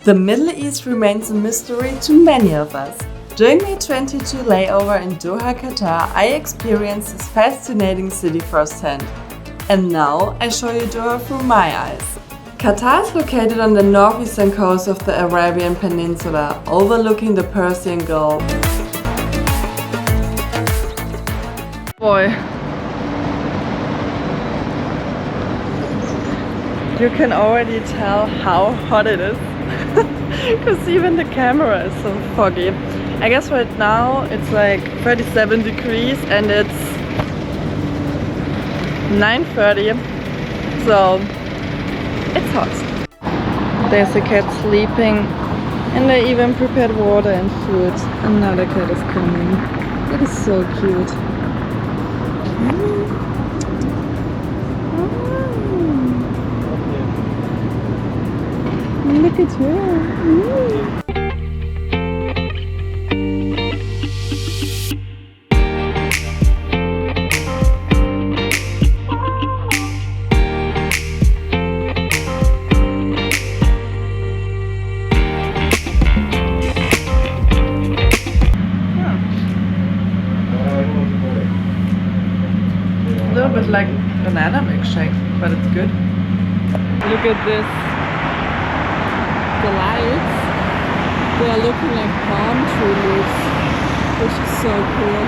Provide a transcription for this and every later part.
The Middle East remains a mystery to many of us. During my 22 layover in Doha, Qatar, I experienced this fascinating city firsthand. And now I show you Doha through my eyes. Qatar is located on the northeastern coast of the Arabian Peninsula, overlooking the Persian Gulf. Boy, you can already tell how hot it is, because even the camera is so foggy. I guess right now it's like 37 degrees and it's 9:30, so it's hot. There's a cat sleeping and they even prepared water and food. Another cat is coming. It is so cute. Look at her. A little bit like banana milkshake, but it's good. Look at this. The lights, they are looking like palm tree leaves, which is so cool.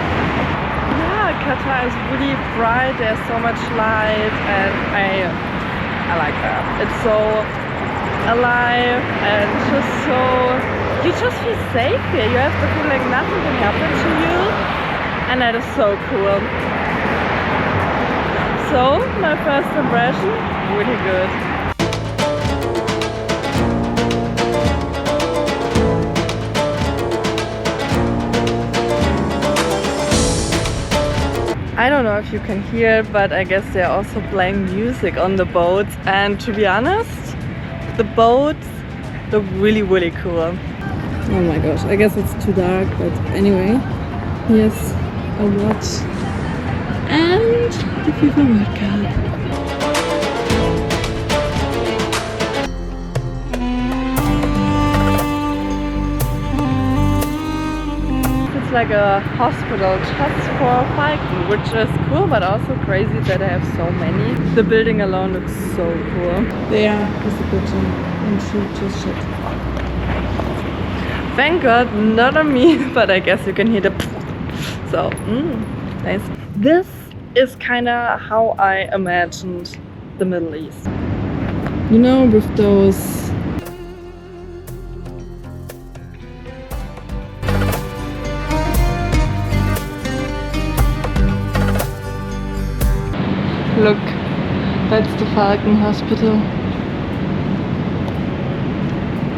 Yeah, Qatar is really bright, there's so much light, and I like that. It's so alive and just so, you just feel safe here. You have to feel like nothing can happen to you, and that is so cool. So, my first impression, really good. I don't know if you can hear, but I guess they're also playing music on the boats, and to be honest, the boats look really, really cool. Oh my gosh, I guess it's too dark, but anyway, here's a watch and the FIFA World Cup. Like a hospital just for Falcon, which is cool but also crazy that they have so many. The building alone looks so cool. There is a pigeon and she just shit. Thank God, not on me, but I guess you can hear the so nice. This is kinda how I imagined the Middle East. You know, with those look, that's the Falcon Hospital.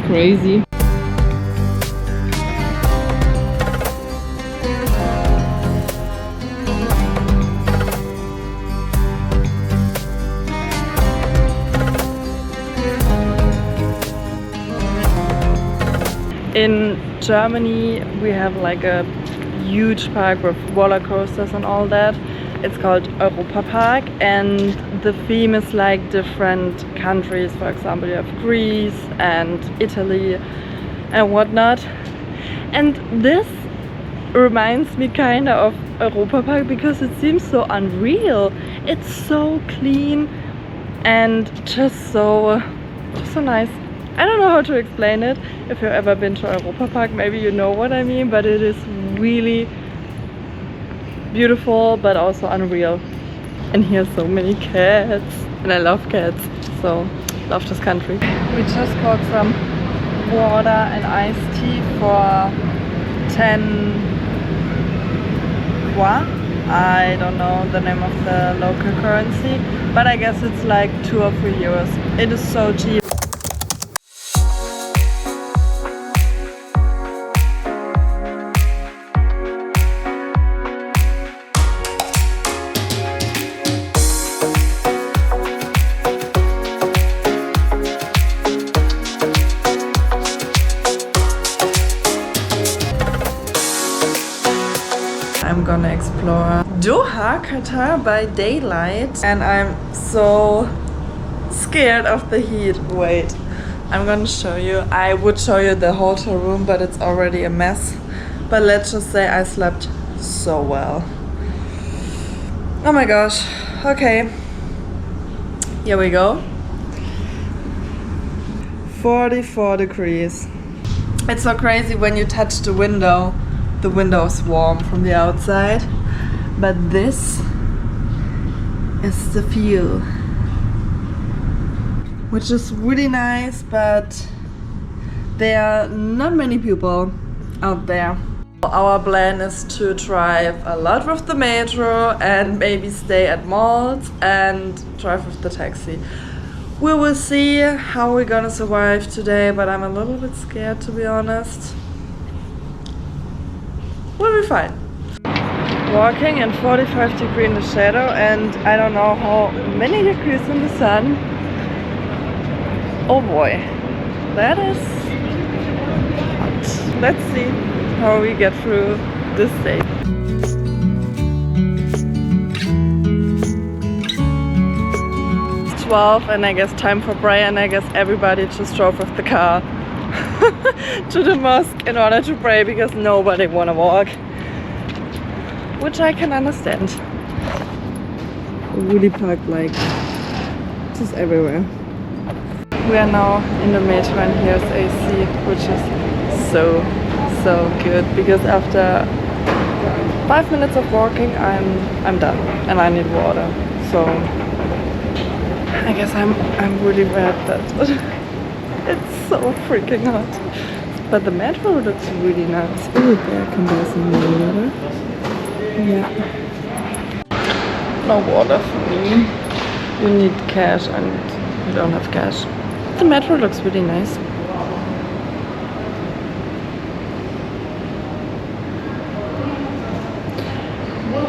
Crazy. In Germany we have like a huge park with roller coasters and all that. It's called Europa Park, and the theme is like different countries. For example, you have Greece and Italy and whatnot. And this reminds me kind of Europa Park because it seems so unreal. It's so clean and just so nice. I don't know how to explain it. If you've ever been to Europa Park, maybe you know what I mean, but it is really beautiful but also unreal. And here's so many cats, and I love cats, so love this country. We just got some water and iced tea for 10 kwa. I don't know the name of the local currency, but I guess it's like 2 or 3 euros. It is so cheap. I'm gonna explore Doha, Qatar by daylight, and I'm so scared of the heat. Wait, I'm gonna show you. I would show you the hotel room, but it's already a mess. But let's just say I slept so well. Oh my gosh. Okay. Here we go. 44 degrees. It's so crazy when you touch the window. The window is warm from the outside. But this is the view, which is really nice, but there are not many people out there. Our plan is to drive a lot with the metro and maybe stay at malls and drive with the taxi. We will see how we're gonna survive today, but I'm a little bit scared, to be honest. We'll be fine. Walking in 45 degrees in the shadow, and I don't know how many degrees in the sun. Oh boy, that is hot. Let's see how we get through this day. It's 12 and I guess time for prayer, and I guess everybody just drove with the car to the mosque in order to pray because nobody wanna walk, which I can understand. Really parked like just everywhere. We are now in the metro and here's AC, which is so good, because after 5 minutes of walking I'm done and I need water. So I guess I'm really glad that it's so freaking hot. But the metro looks really nice. Ooh, there I can buy some more water. Yeah. No water for me. You need cash and you don't have cash. The metro looks really nice.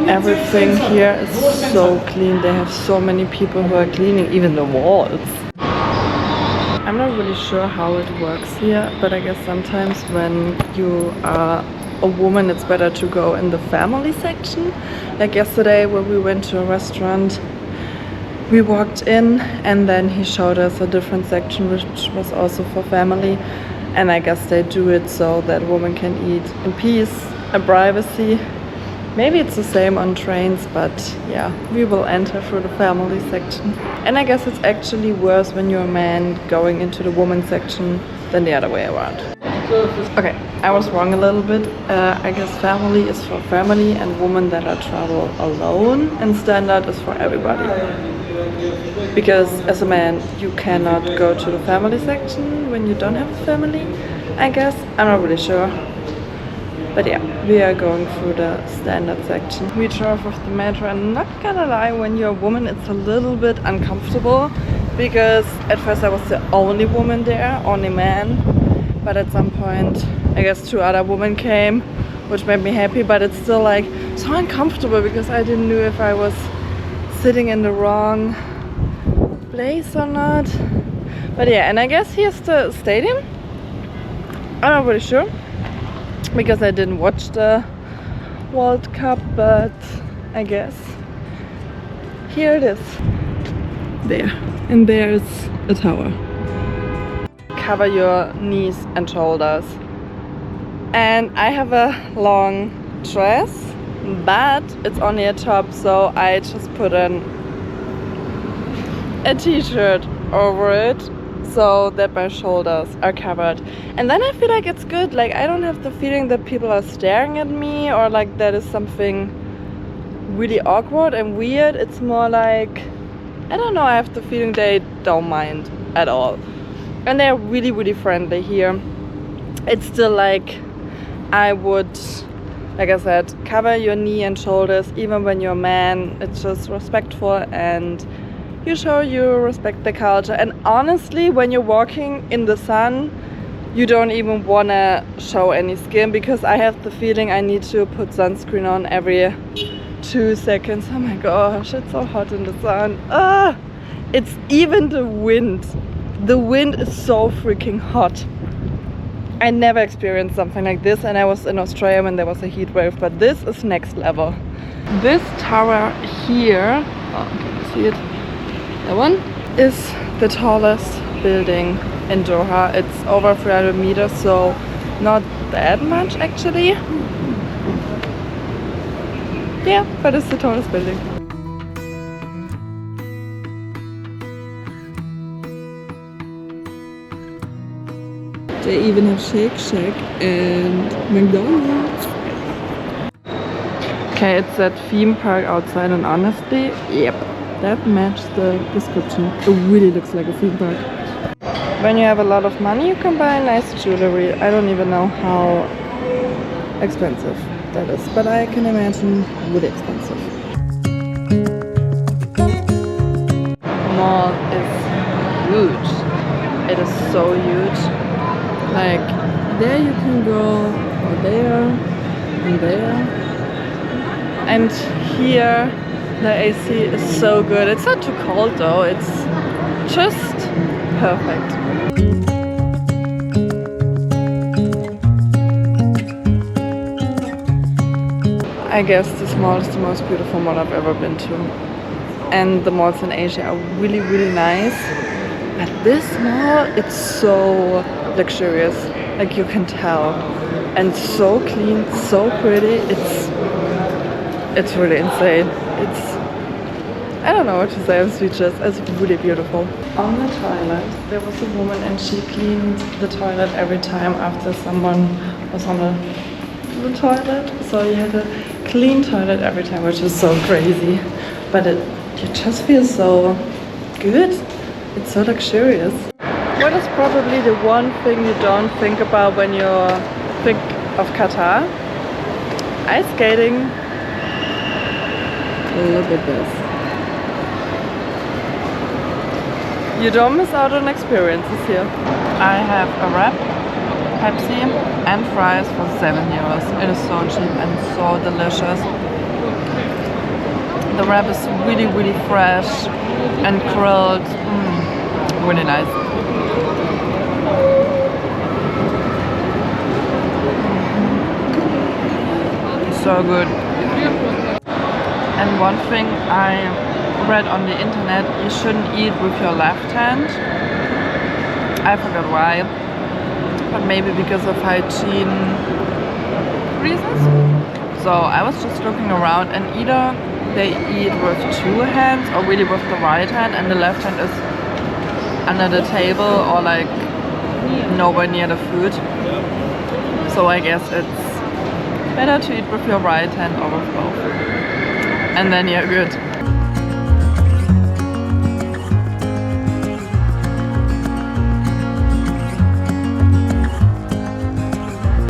Everything here is so clean. They have so many people who are cleaning even the walls. I'm not really sure how it works here, but I guess sometimes when you are a woman it's better to go in the family section. Like yesterday when we went to a restaurant, we walked in and then he showed us a different section which was also for family, and I guess they do it so that women can eat in peace and privacy. Maybe it's the same on trains, but yeah, we will enter through the family section. And I guess it's actually worse when you're a man going into the women's section than the other way around. Okay, I was wrong a little bit. I guess family is for family and women that are travel alone, and standard is for everybody. Because as a man, you cannot go to the family section when you don't have a family, I guess. I'm not really sure. But yeah, we are going through the standard section. We drove with the metro, and not gonna lie, when you're a woman it's a little bit uncomfortable, because at first I was the only woman there, only man. But at some point, I guess 2 other women came, which made me happy, but it's still like so uncomfortable because I didn't know if I was sitting in the wrong place or not. But yeah, and I guess here's the stadium. I'm not really sure, because I didn't watch the World Cup, but I guess here it is. There. And there's a tower. Cover your knees and shoulders. And I have a long dress, but it's only a top, so I just put a t-shirt over it, so that my shoulders are covered. And then I feel like it's good. Like I don't have the feeling that people are staring at me or like that is something really awkward and weird. It's more like, I don't know, I have the feeling they don't mind at all. And they're really friendly here. It's still like, I would, like I said, cover your knee and shoulders even when you're a man. It's just respectful and you show you respect the culture. And honestly, when you're walking in the sun, you don't even want to show any skin, because I have the feeling I need to put sunscreen on every 2 seconds. Oh my gosh, it's so hot in the sun. It's even the wind. The wind is so freaking hot. I never experienced something like this, and I was in Australia when there was a heat wave, but this is next level. This tower here, oh, can you see it? That one is the tallest building in Doha. It's over 300 meters, so not that much actually. Yeah, but it's the tallest building. They even have Shake Shack and McDonald's. Okay, it's that theme park outside, and honestly, yep, that matches the description. It really looks like a theme park. When you have a lot of money, you can buy nice jewelry. I don't even know how expensive that is, but I can imagine really expensive. Mall is huge. It is so huge. Like, there you can go, or there, and there. And here, the AC is so good. It's not too cold though, it's just perfect. I guess this mall is the most beautiful mall I've ever been to. And the malls in Asia are really, really nice. But this mall, it's so luxurious, like you can tell, and so clean, so pretty. It's really insane. I don't know what to say, I'm speechless. It's really beautiful. On the toilet there was a woman and she cleaned the toilet every time after someone was on the toilet, so you had a clean toilet every time, which is so crazy, but you just feel so good. It's so luxurious. What is probably the one thing you don't think about when you think of Qatar? Ice skating. Look at this. You don't miss out on experiences here. I have a wrap, Pepsi and fries for 7 euros. It is so cheap and so delicious. The wrap is really, really fresh and grilled. Really nice. So good. And one thing I read on the internet, you shouldn't eat with your left hand. I forgot why, but maybe because of hygiene reasons. So I was just looking around, and either they eat with two hands or really with the right hand, and the left hand is under the table or like nowhere near the food. So I guess it's better to eat with your right hand or with both. And then you're good.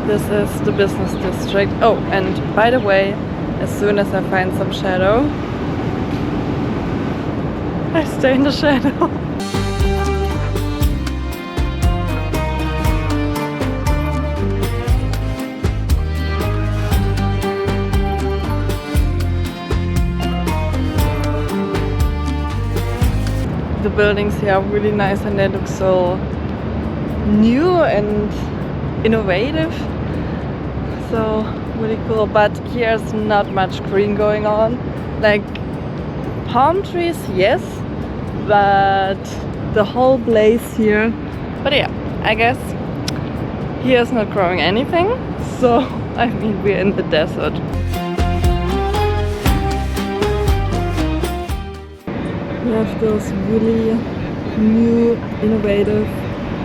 This is the business district. Oh, and by the way, as soon as I find some shadow, I stay in the shadow. The buildings here are really nice and they look so new and innovative, so really cool. But here's not much green going on, like palm trees, yes, but the whole place here, but yeah, I guess here's not growing anything, so I mean we're in the desert. We have those really new, innovative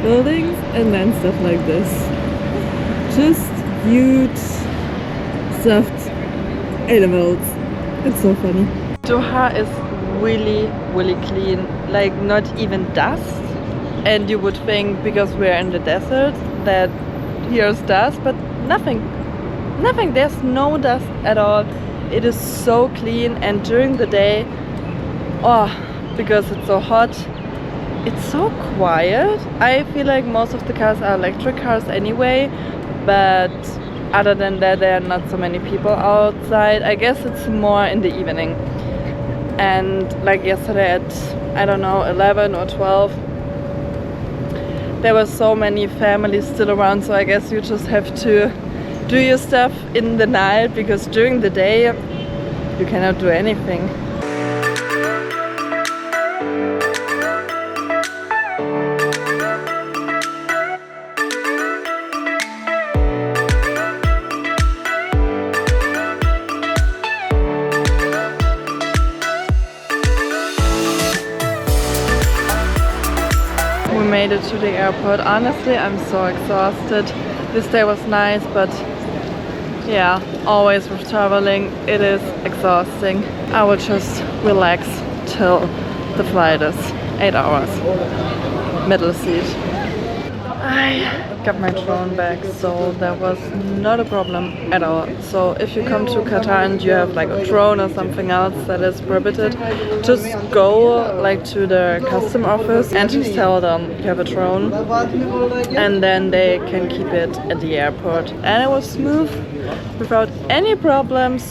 buildings and then stuff like this. Just huge, stuffed animals. It's so funny. Doha is really, really clean, like not even dust. And you would think because we're in the desert that here's dust, but nothing. Nothing, there's no dust at all. It is so clean, and during the day, because it's so hot, it's so quiet. I feel like most of the cars are electric cars anyway, but other than that there are not so many people outside. I guess it's more in the evening. And like yesterday at, I don't know, 11 or 12, there were so many families still around, so I guess you just have to do your stuff in the night, because during the day you cannot do anything. made it to the airport. Honestly, I'm so exhausted. This day was nice, but yeah, always with traveling, it is exhausting. I will just relax till the flight is 8 hours. Middle seat. I got my drone back, so that was not a problem at all. So if you come to Qatar and you have like a drone or something else that is prohibited, just go like to the custom office and just tell them you have a drone, and then they can keep it at the airport. And it was smooth without any problems.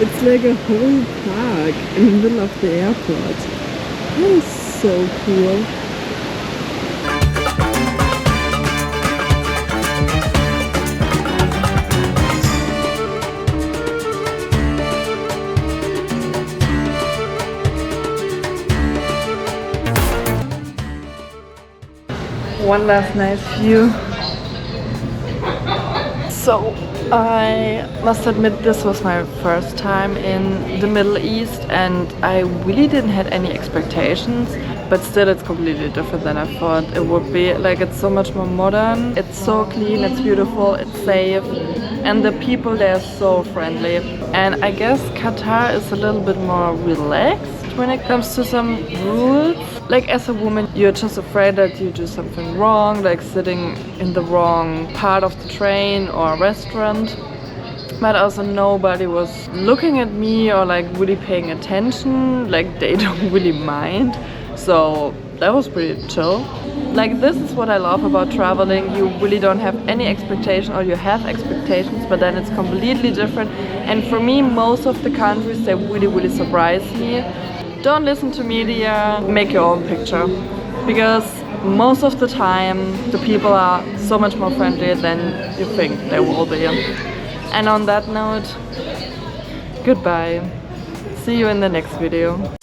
It's like a whole park in the middle of the airport. That is so cool. One last nice view. So I must admit this was my first time in the Middle East, and I really didn't have any expectations, but still it's completely different than I thought it would be. Like, it's so much more modern, it's so clean, it's beautiful, it's safe, and the people there are so friendly. And I guess Qatar is a little bit more relaxed when it comes to some rules. Like, as a woman, you're just afraid that you do something wrong, like sitting in the wrong part of the train or restaurant. But also nobody was looking at me or like really paying attention, like they don't really mind. So that was pretty chill. Like, this is what I love about traveling. You really don't have any expectation, or you have expectations, but then it's completely different. And for me, most of the countries, they really surprise me. Don't listen to media, make your own picture, because most of the time the people are so much more friendly than you think they will be. And on that note, goodbye. See you in the next video.